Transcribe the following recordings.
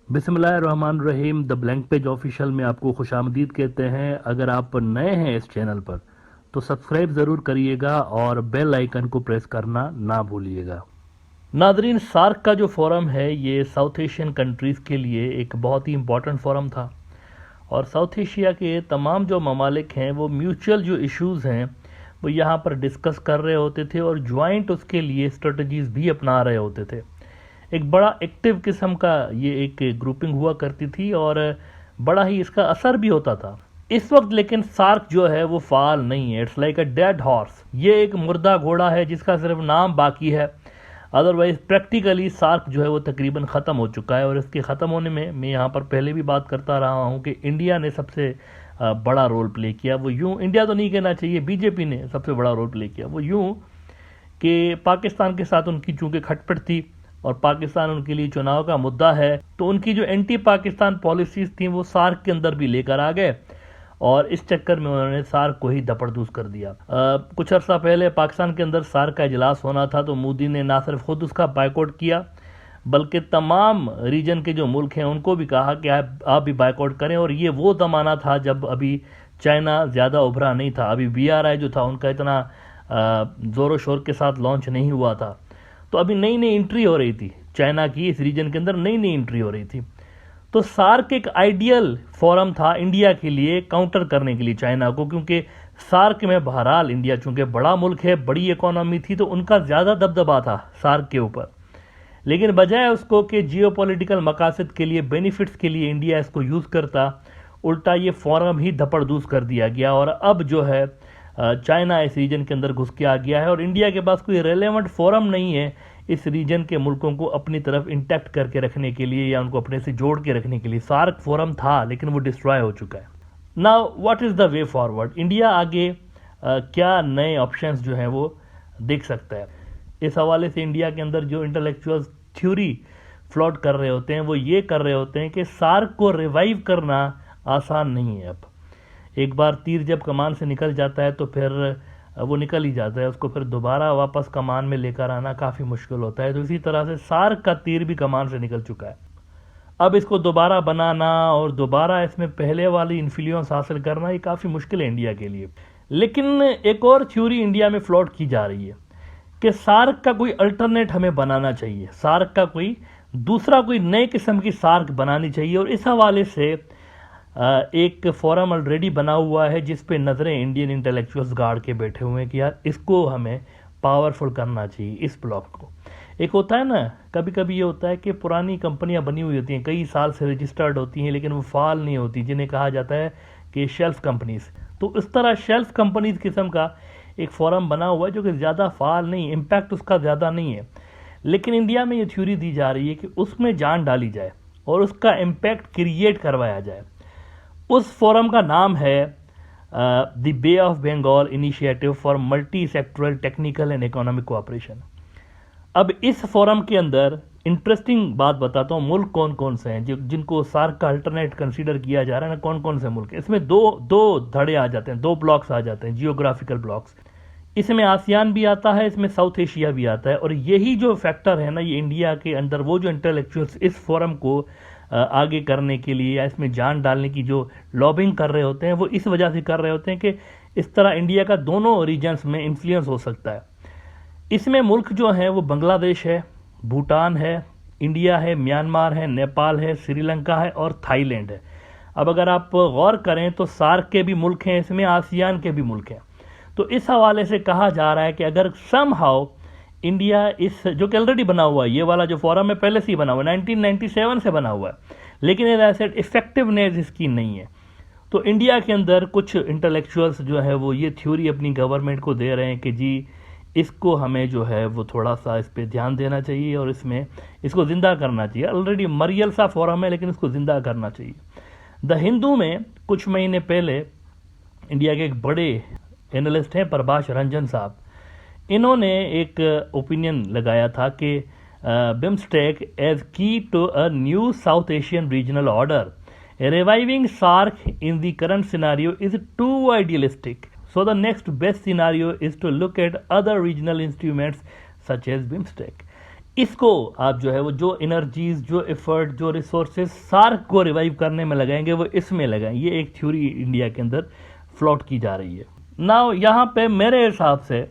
बिस्मिल्लाहिर्रहमानिर्रहीम the blank page official में आपको खुशामदीद कहते हैं। अगर आप नए हैं इस चैनल पर तो सब्सक्राइब ज़रूर करिएगा और बेल आइकन को प्रेस करना ना भूलिएगा। नादरीन, सार्क का जो फोरम है ये साउथ एशियन कंट्रीज़ के लिए एक बहुत ही इम्पॉर्टेंट फोरम था और साउथ एशिया के तमाम जो ममालिक हैं वो म्यूचुअल जो इश्यूज़ हैं वो यहाँ पर डिस्कस कर रहे होते थे और ज्वाइंट उसके लिए स्ट्रेटजीज़ भी अपना रहे होते थे। एक बड़ा एक्टिव किस्म का ये एक ग्रुपिंग हुआ करती थी और बड़ा ही इसका असर भी होता था। इस वक्त लेकिन सार्क जो है वो फाल नहीं है। It's like a dead horse. ये एक मुर्दा घोड़ा है जिसका सिर्फ नाम बाकी है। अदरवाइज प्रैक्टिकली सार्क जो है वो तकरीबन ख़त्म हो चुका है और इसके ख़त्म होने में मैं यहाँ पर पहले भी बात करता रहा हूँ कि इंडिया ने सबसे बड़ा रोल प्ले किया। वो यूँ इंडिया तो नहीं कहना चाहिए, बीजेपी ने सबसे बड़ा रोल प्ले किया। वो यूँ कि पाकिस्तान के साथ उनकी चूंकि खटपट थी और पाकिस्तान उनके लिए चुनाव का मुद्दा है, तो उनकी जो एंटी पाकिस्तान पॉलिसीज थी वो सार्क के अंदर भी लेकर आ गए और इस चक्कर में उन्होंने सार्क को ही दपड़दूस कर दिया। कुछ अर्सा पहले पाकिस्तान के अंदर सार्क का इजलास होना था तो मोदी ने ना सिर्फ खुद उसका बायकॉट किया बल्कि तमाम रीजन के जो मुल्क हैं उनको भी कहा कि आप भी बायकॉट करें। और ये वो ज़माना था जब अभी चाइना ज़्यादा उभरा नहीं था, अभी BRI जो था उनका इतना ज़ोरों शोर के साथ लॉन्च नहीं हुआ था। तो अभी नई नई एंट्री हो रही थी चाइना की, इस रीजन के अंदर नई नई एंट्री हो रही थी। तो सार्क एक आइडियल फोरम था इंडिया के लिए काउंटर करने के लिए चाइना को, क्योंकि सार्क में बहरहाल इंडिया चूंकि बड़ा मुल्क है, बड़ी इकोनॉमी थी, तो उनका ज़्यादा दबदबा था सार्क के ऊपर। लेकिन बजाय उसको कि जियोपॉलिटिकल मकासद के लिए, बेनिफिट्स के लिए इंडिया इसको यूज़ करता, उल्टा ये फोरम ही धपड़दूस कर दिया गया और अब जो है चाइना इस रीजन के अंदर घुस के आ गया है और इंडिया के पास कोई रेलेवेंट फोरम नहीं है इस रीजन के मुल्कों को अपनी तरफ इंटैक्ट करके रखने के लिए या उनको अपने से जोड़ के रखने के लिए। सार्क फोरम था लेकिन वो डिस्ट्रॉय हो चुका है। Now what is the way forward? India आगे क्या नए ऑप्शंस जो हैं वो देख सकता है? इस हवाले से इंडिया के अंदर जो इंटेलेक्चुअल्स थ्योरी फ्लॉट कर रहे होते हैं वो ये कर रहे होते हैं कि सार्क को रिवाइव करना आसान नहीं है। अब एक बार तीर जब कमान से निकल जाता है तो फिर वो निकल ही जाता है, उसको फिर दोबारा वापस कमान में लेकर आना काफ़ी मुश्किल होता है। तो इसी तरह से सार्क का तीर भी कमान से निकल चुका है। अब इसको दोबारा बनाना और दोबारा इसमें पहले वाली इन्फ्लुएंस हासिल करना ये काफ़ी मुश्किल है इंडिया के लिए। लेकिन एक और थ्योरी इंडिया में फ्लॉट की जा रही है कि सार्क का कोई अल्टरनेट हमें बनाना चाहिए, सार्क का कोई दूसरा कोई नए किस्म की सार्क बनानी चाहिए। और इस हवाले से एक फोरम ऑलरेडी बना हुआ है जिस पे नज़रें इंडियन इंटेलेक्चुअल्स गाड़ के बैठे हुए हैं कि यार इसको हमें पावरफुल करना चाहिए, इस ब्लॉक को। एक होता है ना, कभी कभी ये होता है कि पुरानी कंपनियां बनी हुई होती हैं, कई साल से रजिस्टर्ड होती हैं लेकिन वो फाल नहीं होती, जिन्हें कहा जाता है कि शेल्फ कंपनीज। तो इस तरह शेल्फ कंपनीज किस्म का एक फोरम बना हुआ है जो कि ज़्यादा फाल नहीं, इम्पैक्ट उसका ज़्यादा नहीं है। लेकिन इंडिया में ये थ्योरी दी जा रही है कि उसमें जान डाली जाए और उसका इम्पैक्ट क्रिएट करवाया जाए। उस फोरम का नाम है the Bay of Bengal Initiative for Multi Sectoral Technical and Economic Cooperation. अब इस फोरम के अंदर इंटरेस्टिंग बात बताता हूँ, मुल्क कौन कौन से हैं जिनको सार्क का अल्टरनेट कंसीडर किया जा रहा है ना, कौन कौन से मुल्क। इसमें दो धड़े आ जाते हैं, दो ब्लॉक्स आ जाते हैं, जियोग्राफिकल ब्लॉक्स। इसमें आसियान भी आता है, इसमें साउथ एशिया भी आता है। और यही जो फैक्टर है ना, ये इंडिया के अंदर वो जो इंटेलेक्चुअल्स इस फोरम को आगे करने के लिए या इसमें जान डालने की जो लॉबिंग कर रहे होते हैं वो इस वजह से कर रहे होते हैं कि इस तरह इंडिया का दोनों रीजन्स में इन्फ्लुएंस हो सकता है। इसमें मुल्क जो हैं वो बांग्लादेश है, भूटान है, इंडिया है, म्यांमार है, नेपाल है, श्रीलंका है और थाईलैंड है। अब अगर आप गौर करें तो सार्क के भी मुल्क हैं, इसमें आसियान के भी मुल्क हैं। तो इस हवाले से कहा जा रहा है कि अगर सम हाउ इंडिया इस जो कि ऑलरेडी बना हुआ है, ये वाला जो फोरम है पहले से ही बना हुआ है, 1997 से बना हुआ है, लेकिन एज आई सेड इफेक्टिवनेस इसकी नहीं है। तो इंडिया के अंदर कुछ इंटेलेक्चुअल्स जो है वो ये थ्योरी अपनी गवर्नमेंट को दे रहे हैं कि जी इसको हमें जो है वो थोड़ा सा इस पर ध्यान देना चाहिए और इसमें इसको ज़िंदा करना चाहिए। ऑलरेडी मरियल सा फोरम है लेकिन इसको ज़िंदा करना चाहिए। द हिंदू में कुछ महीने पहले इंडिया के एक बड़े एनालिस्ट हैं प्रभाष रंजन साहब, इन्होंने एक ओपिनियन लगाया था कि BIMSTEC as key to a new South Asian regional order, reviving SAARC in the current scenario is too idealistic, so the next best scenario is to look at other regional instruments such as BIMSTEC. इसको आप जो है वो जो energies, जो effort, जो resources SAARC को revive करने में लगाएंगे वो इसमें लगाएं। ये एक थ्योरी इंडिया के अंदर फ्लोट की जा रही है। नाउ यहाँ पे मेरे हिसाब से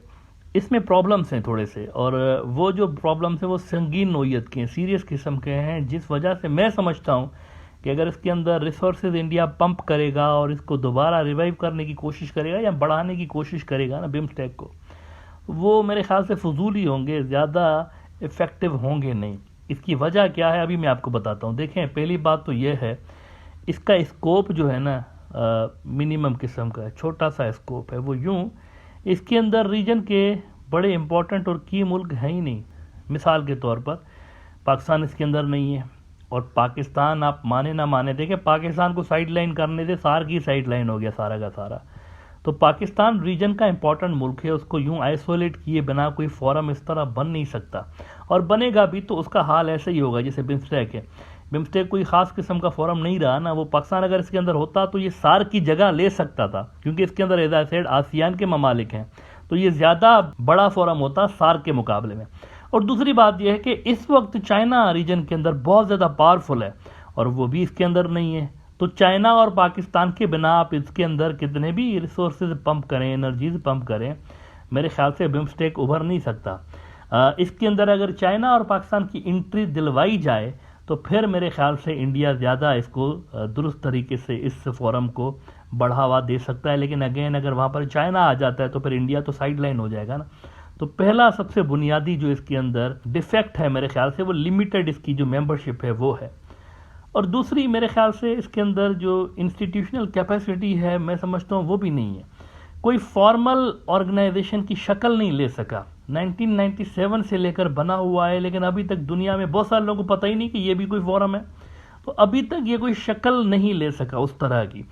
इसमें प्रॉब्लम्स हैं थोड़े से, और वो जो प्रॉब्लम्स हैं वो संगीन नोयत के हैं, सीरियस किस्म के हैं, जिस वजह से मैं समझता हूँ कि अगर इसके अंदर रिसोर्सेज इंडिया पंप करेगा और इसको दोबारा रिवाइव करने की कोशिश करेगा या बढ़ाने की कोशिश करेगा ना बिम्स्टेक को, वो मेरे ख्याल से फजूल ही होंगे, ज़्यादा इफ़ेक्टिव होंगे नहीं। इसकी वजह क्या है अभी मैं आपको बताता हूँ। देखें, पहली बात तो ये है, इसका स्कोप जो है ना मिनिमम किस्म का है, छोटा सा स्कोप है। वो यूँ, इसके अंदर रीजन के बड़े इंपॉर्टेंट और की मुल्क हैं ही नहीं। मिसाल के तौर पर पाकिस्तान इसके अंदर नहीं है, और पाकिस्तान आप माने ना माने, देखें पाकिस्तान को साइड लाइन करने से सार्क ही साइड लाइन हो गया सारा का सारा। तो पाकिस्तान रीजन का इंपॉर्टेंट मुल्क है, उसको यूं आइसोलेट किए बिना कोई फोरम इस तरह बन नहीं सकता, और बनेगा भी तो उसका हाल ऐसे ही होगा जैसे बिम्स्टेक है। बिम्स्टेक कोई खास किस्म का फोरम नहीं रहा ना, वो पाकिस्तान अगर इसके अंदर होता तो ये सार्क की जगह ले सकता था, क्योंकि इसके अंदर एज आई सेड आसियान के ममालिक हैं, तो ये ज़्यादा बड़ा फोरम होता सार्क के मुकाबले में। और दूसरी बात यह है कि इस वक्त चाइना रीजन के अंदर बहुत ज़्यादा पावरफुल है, और वो भी इसके अंदर नहीं है। तो चाइना और पाकिस्तान के बिना आप इसके अंदर कितने भी रिसोर्सेज पंप करें, एनर्जीज पंप करें, मेरे ख्याल से बिम्स्टेक उभर नहीं सकता। इसके अंदर अगर चाइना और पाकिस्तान की एंट्री दिलवाई जाए तो फिर मेरे ख्याल से इंडिया ज़्यादा इसको दुरुस्त तरीके से इस फोरम को बढ़ावा दे सकता है। लेकिन अगेन अगर वहाँ पर चाइना आ जाता है तो फिर इंडिया तो साइड लाइन हो जाएगा ना। तो पहला सबसे बुनियादी जो इसके अंदर डिफेक्ट है मेरे ख्याल से, वो लिमिटेड इसकी जो मेंबरशिप है वो है। और दूसरी मेरे ख्याल से इसके अंदर जो इंस्टीट्यूशनल कैपेसिटी है, मैं समझता हूँ वो भी नहीं है। कोई फॉर्मल ऑर्गेनाइजेशन की शक्ल नहीं ले सका। 1997 से लेकर बना हुआ है, लेकिन अभी तक दुनिया में बहुत सारे लोगों को पता ही नहीं कि ये भी कोई फोरम है। तो अभी तक ये कोई शक्ल नहीं ले सका उस तरह की।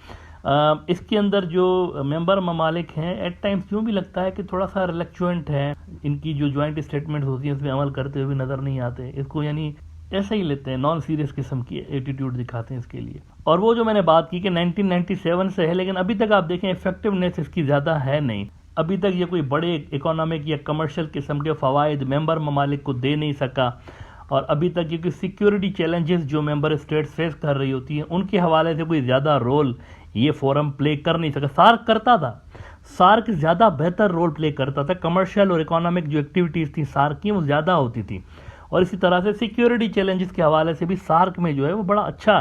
इसके अंदर जो मेंबर ममालिक हैं, एट टाइम्स यूँ भी लगता है कि थोड़ा सा रिलेक्चुएंट है, इनकी जो ज्वाइंट स्टेटमेंट्स होती हैं उसमें अमल करते हुए नज़र नहीं आते। इसको यानी ऐसे ही लेते हैं, नॉन सीरियस किस्म की एटीट्यूड दिखाते हैं इसके लिए। और वो जो मैंने बात की कि 1997 से है, लेकिन अभी तक आप देखें इफेक्टिवनेस इसकी ज़्यादा है नहीं। अभी तक ये कोई बड़े इकोनॉमिक या कमर्शियल किस्म के फ़वाइद मेंबर ममालिक को दे नहीं सका। और अभी तक क्योंकि सिक्योरिटी चैलेंजेस जो मेंबर स्टेट फेस कर रही होती हैं, उनके हवाले से कोई ज़्यादा रोल ये फोरम प्ले कर नहीं सका। सार्क करता था, सार्क ज़्यादा बेहतर रोल प्ले करता था। कमर्शियल और इकोनॉमिक जो एक्टिविटीज़ थी सार्क की, वो ज़्यादा होती थी। और इसी तरह से सिक्योरिटी चैलेंजेस के हवाले से भी सार्क में जो है वो बड़ा अच्छा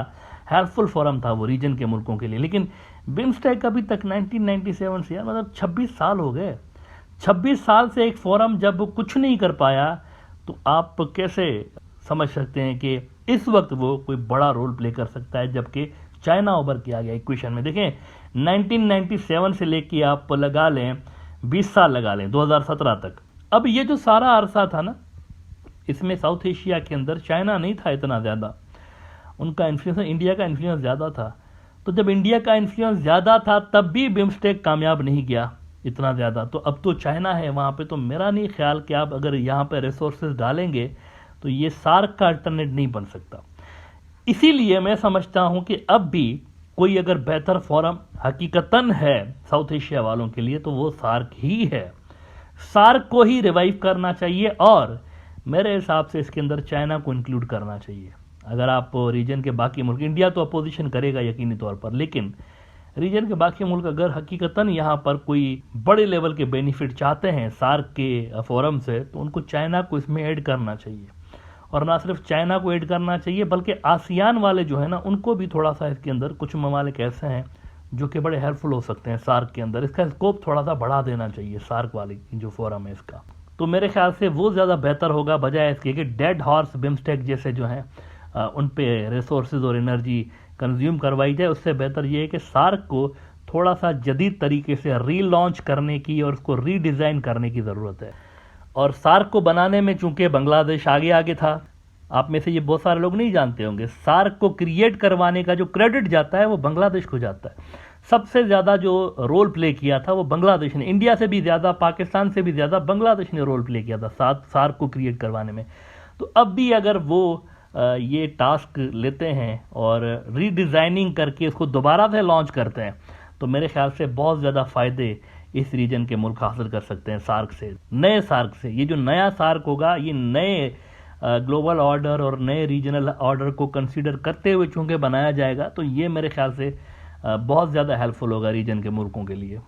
हेल्पफुल फोरम था वो रीजन के मुल्कों के लिए। लेकिन बिम्स्टेक अभी तक 1997 से, मतलब 26 साल हो गए। 26 साल से एक फोरम जब कुछ नहीं कर पाया, तो आप कैसे समझ सकते हैं कि इस वक्त वो कोई बड़ा रोल प्ले कर सकता है, जबकि चाइना उभर के आ गया इक्वेशन में। देखें 1997 से लेके आप लगा लें 20 साल लगा लें 2017 तक। अब ये जो सारा अरसा था ना, इसमें साउथ एशिया के अंदर चाइना नहीं था इतना ज़्यादा, उनका इन्फ्लुएंस, इंडिया का इन्फ्लुएंस ज़्यादा था। तो जब इंडिया का इन्फ्लुएंस ज़्यादा था तब भी बिम्स्टेक कामयाब नहीं गया इतना ज़्यादा। तो अब तो चाइना है वहाँ पे, तो मेरा नहीं ख्याल कि आप अगर यहाँ पे रिसोर्सेज डालेंगे तो ये सार्क का अल्टरनेट नहीं बन सकता। इसीलिए मैं समझता हूँ कि अब भी कोई अगर बेहतर फोरम हकीकतन है साउथ एशिया वालों के लिए तो वो सार्क ही है। सार्क को ही रिवाइव करना चाहिए, और मेरे हिसाब से इसके अंदर चाइना को इंक्लूड करना चाहिए। अगर आप रीजन के बाकी मुल्क, इंडिया तो अपोजिशन करेगा यकीनी तौर पर, लेकिन रीजन के बाकी मुल्क अगर हकीकतन यहाँ पर कोई बड़े लेवल के बेनिफिट चाहते हैं सार्क के फोरम से, तो उनको चाइना को इसमें ऐड करना चाहिए। और ना सिर्फ चाइना को ऐड करना चाहिए, बल्कि आसियान वाले जो है ना, उनको भी थोड़ा सा इसके अंदर, कुछ ममालिक ऐसे हैं जो कि बड़े हेल्पफुल हो सकते हैं सार्क के अंदर, इसका स्कोप थोड़ा सा बढ़ा देना चाहिए सार्क वाले जो फोरम है इसका। तो मेरे ख्याल से वो ज़्यादा बेहतर होगा, बजाय इसके कि डेड हॉर्स बिम्स्टेक जैसे जो हैं उन पे रिसोर्सेज और एनर्जी कंज्यूम करवाई जाए। उससे बेहतर ये है कि सार्क को थोड़ा सा जदीद तरीके से रीलॉन्च करने की और उसको रीडिज़ाइन करने की ज़रूरत है। और सार्क को बनाने में चूंकि बांग्लादेश आगे आगे था, आप में से ये बहुत सारे लोग नहीं जानते होंगे, सार्क को क्रिएट करवाने का जो क्रेडिट जाता है वो बांग्लादेश को जाता है। सबसे ज़्यादा जो रोल प्ले किया था वो बांग्लादेश ने, इंडिया से भी ज़्यादा, पाकिस्तान से भी ज़्यादा बांग्लादेश ने रोल प्ले किया था सार्क को क्रिएट करवाने में। तो अब भी अगर वो ये टास्क लेते हैं और रीडिज़ाइनिंग करके उसको दोबारा से लॉन्च करते हैं, तो मेरे ख्याल से बहुत ज़्यादा फ़ायदे इस रीजन के मुल्क हासिल कर सकते हैं सार्क से, नए सार्क से। ये जो नया सार्क होगा, ये नए ग्लोबल ऑर्डर और नए रीजनल ऑर्डर को कंसीडर करते हुए चूंकि बनाया जाएगा, तो ये मेरे ख्याल से बहुत ज़्यादा हेल्पफुल होगा रीजन के मुल्कों के लिए।